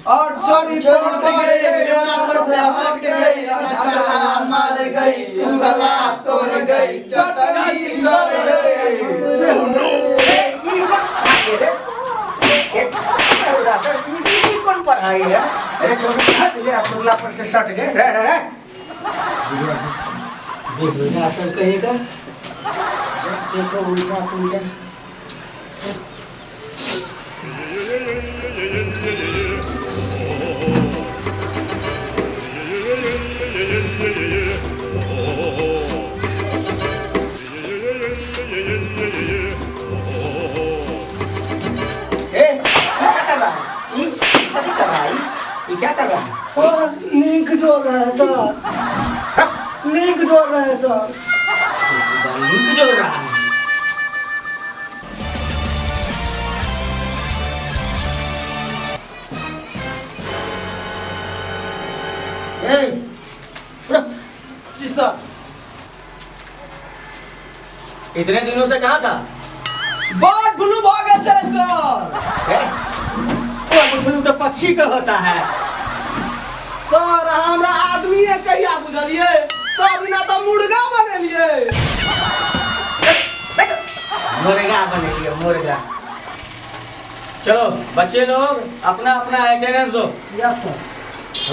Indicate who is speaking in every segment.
Speaker 1: और छोड़ी छोड़ गई पर से हट गई झगड़ा मार गई तू गला तोड़ गई चटनी कर गई।
Speaker 2: कौन पढ़ाई है? अरे छोटे हट ले अपना पर से सट गए रे रे रे बेहुदा असल कहेगा देखो उल्टा पुल्टा क्या कर रहा है?
Speaker 3: सर लिंक जोड़ रहा है सर, लिंक जोड़ रहा है सर,
Speaker 2: लिंक जोड़ रहा है।
Speaker 1: जी सर।
Speaker 2: इतने दिनों से कहाँ था?
Speaker 1: बर्ड फ्लू भाग गया सर।
Speaker 2: बर्ड फ्लू तो पक्षी का होता है
Speaker 1: सर। हमरा आदमी है कहिया बुझलिए सब ना तो मुर्गा बनेलिए।
Speaker 2: मुर्गा बनेलिए मुर्गा। चलो बच्चे लोग अपना अपना अटेंडेंस दो।
Speaker 3: Yes sir.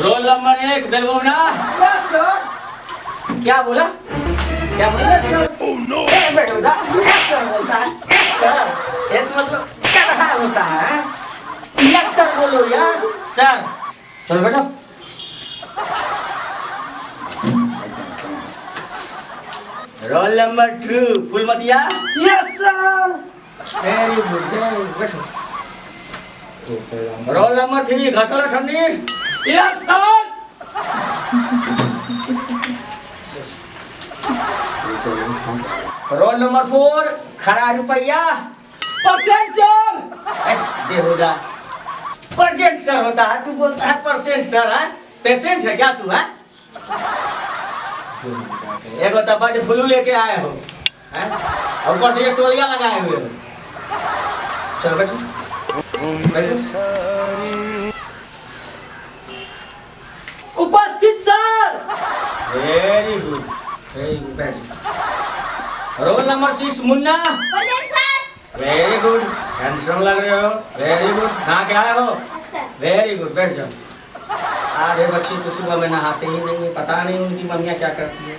Speaker 2: Roll number 1 Dilbona.
Speaker 1: Yes sir.
Speaker 2: क्या बोला? क्या बोला?
Speaker 1: Yes sir.
Speaker 2: Oh no. Yes sir बोलता है। Yes sir. यस मतलब क्या रहा होता है? यस सर बोलो यस सर। चलो बैठो। Roll number 2 Phulmatiya.
Speaker 3: Yes sir.
Speaker 2: Very good बैठो। Roll number 3 Ghasla Thandi. Yes sir. Roll number 4 Khara Rupaya.
Speaker 1: Present sir.
Speaker 2: बेहुदा परसेंट सर होता है तू बोलता है परसेंट सर है? पेशेंट है क्या तू है? एक तो बर्ड फ्लू लेके आए हो हैं? और ऊपर से ये टोलिया लगाए हुए हो। चलो बैठो बैठो।
Speaker 1: उपस्थित सर।
Speaker 2: वेरी गुड बैठो। Roll number 6 Munna. Very good handsome लग रहे हो। वेरी गुड नहा के आए हो? वेरी गुड बैठ जाओ। आधे बच्चे तो सुबह में नहाते ही नहीं है, पता नहीं उनकी मम्मियाँ क्या करती है।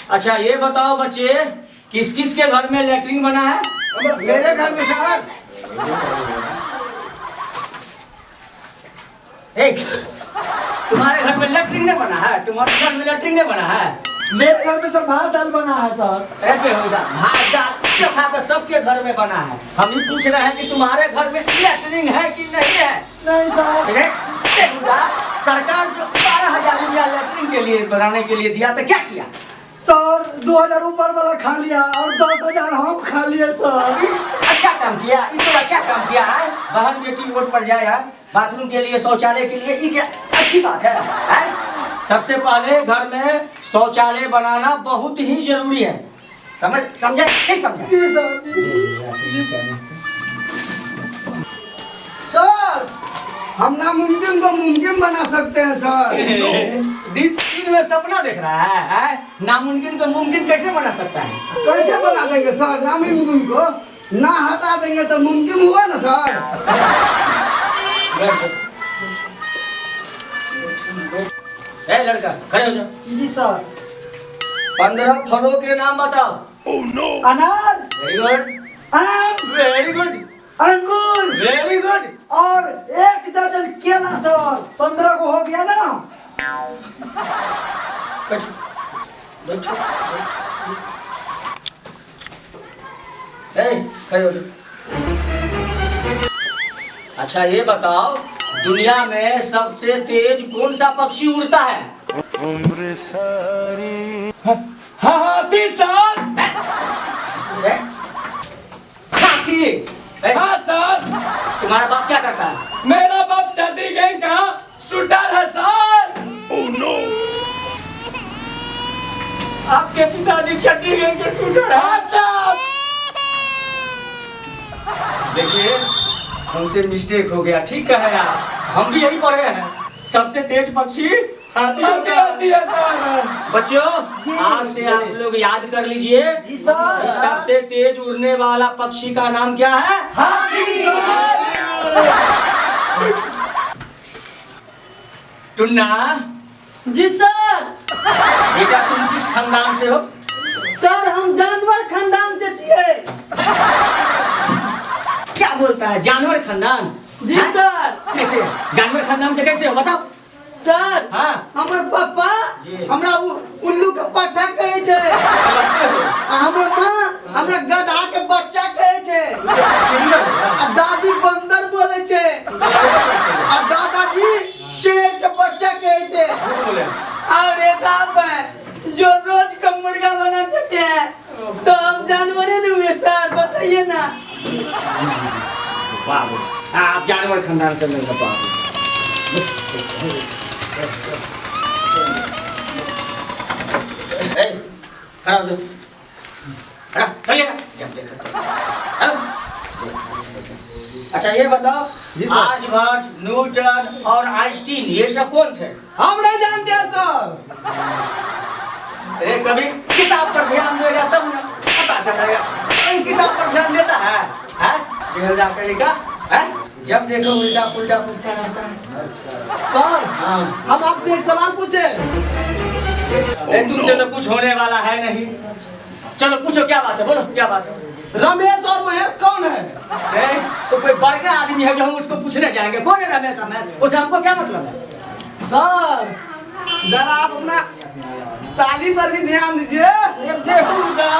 Speaker 2: अच्छा ये बताओ बच्चे किस किस के घर में लेटरिन बना है?
Speaker 1: मेरे घर में सर।
Speaker 2: तुम्हारे घर में लेटरिन नहीं बना है? तुम्हारे घर में लेटरिन नहीं बना है?
Speaker 3: मेरे घर में सर भात दाल बना है सर।
Speaker 2: भात दाल चोखा तो सबके घर में बना है। हम ही पूछ रहे हैं कि तुम्हारे घर में लेटरिन है कि नहीं है?
Speaker 3: नहीं सर।
Speaker 2: सरकार जो 12,000 रुपया लेटरिन के लिए बनाने के लिए दिया तो क्या किया?
Speaker 3: सर 2,000 ऊपर वाला खा लिया और 10,000 हम खा लिए सर।
Speaker 2: अच्छा काम किया। ये तो अच्छा काम किया है। बहन बेटी वोट पर जाए बाथरूम के लिए शौचालय के लिए, ये क्या अच्छी बात है? सबसे पहले घर में शौचालय बनाना बहुत ही जरूरी है। समझा नहीं समझा?
Speaker 3: जी सर जी।
Speaker 1: सर हम नामुमकिन को मुमकिन बना सकते हैं सर।
Speaker 2: दिन में सपना देख रहा है? नामुमकिन को मुमकिन कैसे बना सकता है?
Speaker 1: कैसे बना देंगे सर? नामुमकिन को ना हटा देंगे तो मुमकिन हुआ ना सर।
Speaker 2: ए लड़का खड़े हो जाओ।
Speaker 3: जी सर।
Speaker 2: 15 फलों के नाम बताओ।
Speaker 3: Oh no. अनार।
Speaker 2: Very good.
Speaker 3: आम।
Speaker 2: Very good.
Speaker 3: अंगूर।
Speaker 2: Very good.
Speaker 3: और 1 दर्जन केला सर। 15 को हो गया ना?
Speaker 2: बैठो बैठो। खड़े हो जाओ। अच्छा ये बताओ दुनिया में सबसे तेज कौन सा पक्षी उड़ता है?
Speaker 3: हाथी सर।
Speaker 2: हाथी?
Speaker 3: हाँ सर।
Speaker 2: तुम्हारा बाप क्या करता है?
Speaker 3: मेरा बाप छठी गैंग का शूटर है सर।
Speaker 2: Oh no. आपके पिताजी छठी गैंग के शूटर हैं?
Speaker 3: हाँ सर।
Speaker 2: देखिए हमसे मिस्टेक हो गया, ठीक है यार, हम भी यही पढ़े हैं, सबसे तेज पक्षी हाथी होता है। बच्चों आज से आप लोग याद कर लीजिए, सबसे तेज उड़ने वाला पक्षी का नाम क्या है? हाथी। टुन्ना
Speaker 1: जी सर।
Speaker 2: बेटा तुम किस खानदान से हो?
Speaker 1: सर हम जानवर खानदान से छिए।
Speaker 2: क्या बोलता है, जानवर खानदान?
Speaker 1: जी सर।
Speaker 2: कैसे जानवर खानदान से कैसे हो बताओ?
Speaker 1: सर
Speaker 2: हाँ
Speaker 1: हमर पापा
Speaker 2: जी।
Speaker 1: हमरा उल्लू के पट्टा कहे छे, आ हमर माँ हमरा गधा के बच्चा कहे छे, आ दादी बंदर बोले छे, आ दादाजी शेर के बच्चा कहे छे, और एक आप है जो रोज का मुर्गा बना देते हैं, तो हम जानवर ही नहीं हुए सर, बताइए ना।
Speaker 2: आप जानवर खानदान से नहीं बता। खड़ा हो जाओ, खड़ा चलिएगा। अच्छा ये बताओ, आर्यभट्ट, न्यूटन और आइंस्टीन ये सब कौन थे?
Speaker 1: हम नहीं जानते हैं सर।
Speaker 2: अरे कभी किताब पर ध्यान देगा तब ना पता चलेगा। कहीं किताब पर ध्यान देता है? बेहुदा कहेगा, जब देखो उल्टा पुल्टा पूछता रहता है।
Speaker 1: सर हम आपसे एक सवाल पूछे।
Speaker 2: नहीं तुमसे तो कुछ होने वाला है नहीं। चलो पूछो, क्या बात है, बोलो क्या बात है।
Speaker 1: रमेश और महेश कौन है?
Speaker 2: तो कोई बड़का आदमी है जो हम उसको पूछने जाएंगे, कौन है रमेश महेश, उसे हमको क्या मतलब है?
Speaker 1: सर जरा आप अपना साली पर भी ध्यान दीजिए।
Speaker 2: बेहुदा